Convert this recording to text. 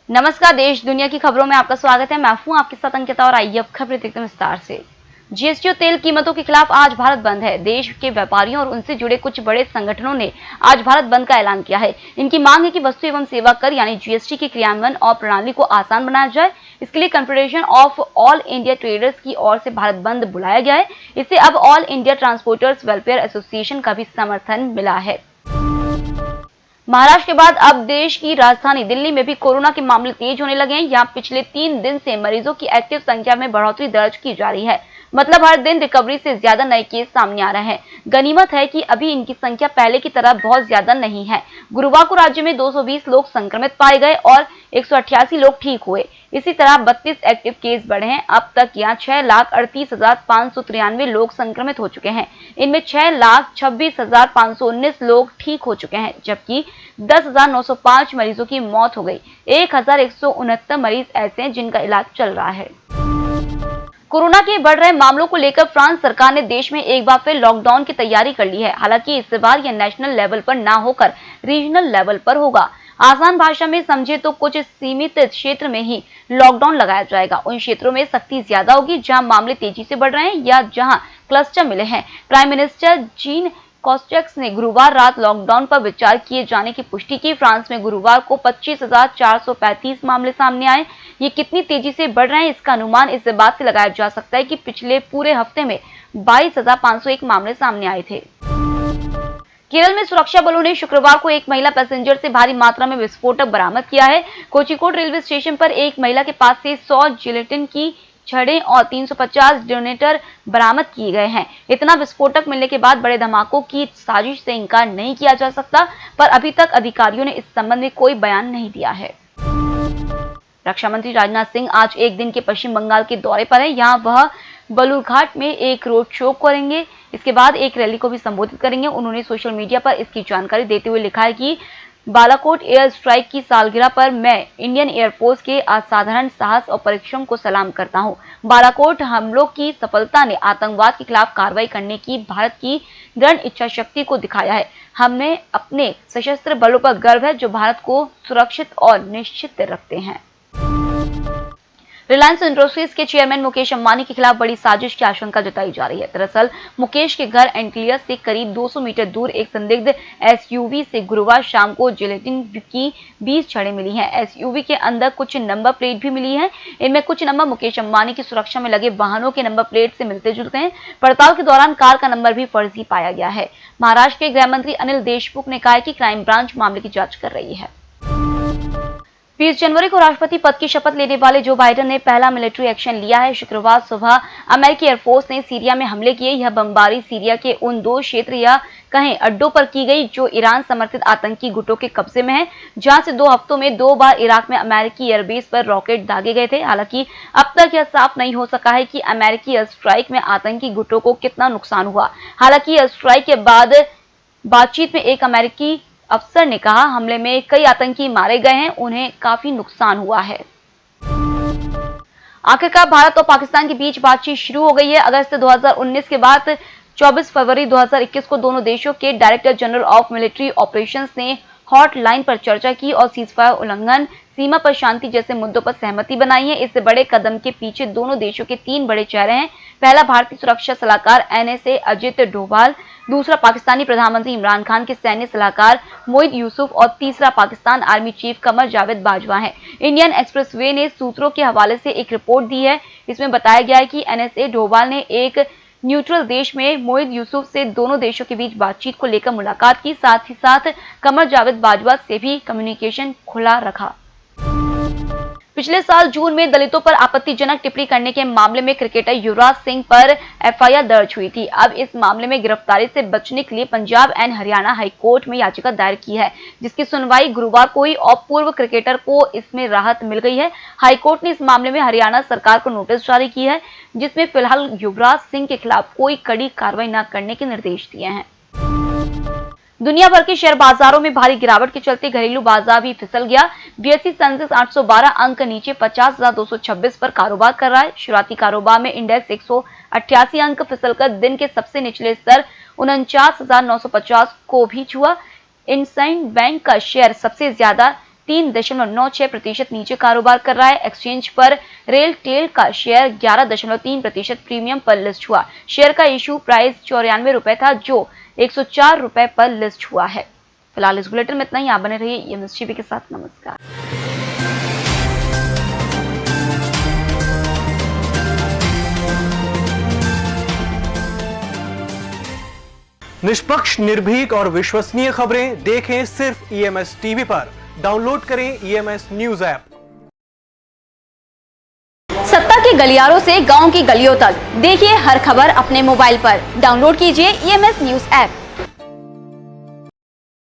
नमस्कार, देश दुनिया की खबरों में आपका स्वागत है। मैं हूं आपके साथ अंकिता और आइए अब खबरें देखते हैं विस्तार से। जीएसटी और तेल कीमतों के खिलाफ आज भारत बंद है। देश के व्यापारियों और उनसे जुड़े कुछ बड़े संगठनों ने आज भारत बंद का ऐलान किया है। इनकी मांग है कि वस्तु एवं सेवा कर यानी जीएसटी के क्रियान्वयन और प्रणाली को आसान बनाया जाए। इसके लिए confederation of all India traders की ओर से भारत बंद बुलाया गया है। इससे अब all India transporters welfare association का भी समर्थन मिला है। महाराष्ट्र के बाद अब देश की राजधानी दिल्ली में भी कोरोना के मामले तेज होने लगे हैं। यहाँ पिछले 3 दिन से मरीजों की एक्टिव संख्या में बढ़ोतरी दर्ज की जा रही है। मतलब हर दिन रिकवरी से ज्यादा नए केस सामने आ रहे हैं। गनीमत है कि अभी इनकी संख्या पहले की तरह बहुत ज्यादा नहीं है। गुरुवार को राज्य में 220 लोग संक्रमित पाए गए और 188 लोग ठीक हुए। इसी तरह 32 एक्टिव केस बढ़े हैं। अब तक यहाँ 6,38,593 लोग संक्रमित हो चुके हैं। इनमें 6,26,519 लोग ठीक हो चुके हैं, जबकि 10,905 मरीजों की मौत हो गई। 1,169 मरीज ऐसे हैं जिनका इलाज चल रहा है। कोरोना के बढ़ रहे मामलों को लेकर फ्रांस सरकार ने देश में एक बार फिर लॉकडाउन की तैयारी कर ली है। हालांकि इस बार यह नेशनल लेवल पर ना होकर रीजनल लेवल पर होगा। आसान भाषा में समझे तो कुछ सीमित क्षेत्र में ही लॉकडाउन लगाया जाएगा। उन क्षेत्रों में सख्ती ज्यादा होगी जहां मामले तेजी से बढ़ रहे हैं या जहां क्लस्टर मिले हैं। प्राइम मिनिस्टर जीन कॉस्टेक्स ने गुरुवार रात लॉकडाउन पर विचार किए जाने की पुष्टि की। फ्रांस में गुरुवार को 25,435 मामले सामने आए। ये कितनी तेजी से बढ़ रहे हैं इसका अनुमान इस बात से लगाया जा सकता है कि पिछले पूरे हफ्ते में 22,501 मामले सामने आए थे। केरल में सुरक्षा बलों ने शुक्रवार को एक महिला पैसेंजर से भारी मात्रा में विस्फोटक बरामद किया है। कोझिकोड रेलवे स्टेशन पर एक महिला के पास से 100 जिलेटिन की छड़ें और 350 डेटोनेटर बरामद किए गए हैं। इतना विस्फोटक मिलने के बाद बड़े धमाकों की साजिश से इनकार नहीं किया जा सकता, पर अभी तक अधिकारियों ने इस संबंध में कोई बयान नहीं दिया है। रक्षा मंत्री राजनाथ सिंह आज एक दिन के पश्चिम बंगाल के दौरे पर है। यहाँ वह बलूरघाट में एक रोड शो करेंगे। इसके बाद एक रैली को भी संबोधित करेंगे। उन्होंने सोशल मीडिया पर इसकी जानकारी देते हुए लिखा है कि बालाकोट एयर स्ट्राइक की सालगिरह पर मैं इंडियन एयरफोर्स के असाधारण साहस और परिश्रम को सलाम करता हूं। बालाकोट हमलों की सफलता ने आतंकवाद के खिलाफ कार्रवाई करने की भारत की दृढ़ इच्छा शक्ति को दिखाया है। हमने अपने सशस्त्र बलों पर गर्व है जो भारत को सुरक्षित और निश्चित रखते हैं। रिलायंस इंडस्ट्रीज के चेयरमैन मुकेश अंबानी के खिलाफ बड़ी साजिश की आशंका जताई जा रही है। दरअसल मुकेश के घर एंटिलियस से करीब 200 मीटर दूर एक संदिग्ध एसयूवी से गुरुवार शाम को जिलेटिन की 20 छड़ें मिली हैं। एसयूवी के अंदर कुछ नंबर प्लेट भी मिली हैं। इनमें कुछ नंबर मुकेश अंबानी की सुरक्षा में लगे वाहनों के नंबर प्लेट से मिलते जुलते हैं। पड़ताल के दौरान कार का नंबर भी फर्जी पाया गया है। महाराष्ट्र के गृह मंत्री अनिल देशमुख ने कहा है कि क्राइम ब्रांच मामले की जांच कर रही है। 20 जनवरी को राष्ट्रपति पद की शपथ लेने वाले जो बाइडेन ने पहला मिलिट्री एक्शन लिया है। शुक्रवार सुबह अमेरिकी एयरफोर्स ने सीरिया में हमले किए। यह बमबारी सीरिया के उन 2 क्षेत्र या कहें अड्डों पर की गई जो ईरान समर्थित आतंकी गुटों के कब्जे में है, जहां से 2 हफ्तों में 2 बार इराक में अमेरिकी एयरबेस पर रॉकेट दागे गए थे। हालांकि अब तक यह साफ नहीं हो सका है कि अमेरिकी एयर स्ट्राइक में आतंकी गुटों को कितना नुकसान हुआ। हालांकि एयर स्ट्राइक के बाद बातचीत में एक अमेरिकी अफसर ने कहा, हमले में कई आतंकी मारे गए हैं, उन्हें काफी नुकसान हुआ है। आखिरकार भारत और पाकिस्तान के बीच बातचीत शुरू हो गई है। अगस्त 2019 के बाद 24 फरवरी 2021 को दोनों देशों के director general of military operations ने हॉटलाइन पर चर्चा की और सीजफायर उल्लंघन, सीमा पर शांति जैसे मुद्दों पर सहमति बनाई है। इस बड़े कदम के पीछे दोनों देशों के 3 बड़े चेहरे हैं। पहला भारतीय सुरक्षा सलाहकार एनएसए अजित डोभाल, दूसरा पाकिस्तानी प्रधानमंत्री इमरान खान के सैन्य सलाहकार मोहिद यूसुफ और तीसरा पाकिस्तान आर्मी चीफ कमर जावेद बाजवा है। इंडियन एक्सप्रेसवे ने सूत्रों के हवाले से एक रिपोर्ट दी है। इसमें बताया गया है कि एनएसए डोभाल ने एक न्यूट्रल देश में मोहिद यूसुफ से दोनों देशों के बीच बातचीत को लेकर मुलाकात की। साथ ही साथ कमर जावेद बाजवा से भी कम्युनिकेशन खुला रखा। पिछले साल जून में दलितों पर आपत्तिजनक टिप्पणी करने के मामले में क्रिकेटर युवराज सिंह पर एफआईआर दर्ज हुई थी। अब इस मामले में गिरफ्तारी से बचने के लिए पंजाब एंड हरियाणा हाईकोर्ट में याचिका दायर की है, जिसकी सुनवाई गुरुवार को हुई और पूर्व क्रिकेटर को इसमें राहत मिल गई है। हाईकोर्ट ने इस मामले में हरियाणा सरकार को नोटिस जारी की है, जिसमें फिलहाल युवराज सिंह के खिलाफ कोई कड़ी कार्रवाई न करने के निर्देश दिए हैं। दुनिया भर के शेयर बाजारों में भारी गिरावट के चलते घरेलू बाजार भी फिसल गया। बीएसई सेंसेक्स 812 अंक नीचे 50,226 पर कारोबार कर रहा है। शुरुआती कारोबार में इंडेक्स 188 अंक फिसलकर दिन के सबसे निचले स्तर 49,950 को भी छुआ। इंडसइंड बैंक का शेयर सबसे ज्यादा 3.96% नीचे कारोबार कर रहा है। एक्सचेंज पर रेलटेल का शेयर 11.3% प्रीमियम पर लिस्ट हुआ। शेयर का इशू प्राइस 94 रुपए था, जो 104 रुपए पर लिस्ट हुआ है। फिलहाल इस बुलेटिन में इतना ही। आप बने रहिए ईएमएस टीवी के साथ। नमस्कार। निष्पक्ष, निर्भीक और विश्वसनीय खबरें देखें सिर्फ ईएमएस टीवी पर। डाउनलोड करें ईएमएस न्यूज ऐप। सत्ता के गलियारों से गांव की गलियों तक देखिए हर खबर अपने मोबाइल पर। डाउनलोड कीजिए ईएमएस न्यूज ऐप।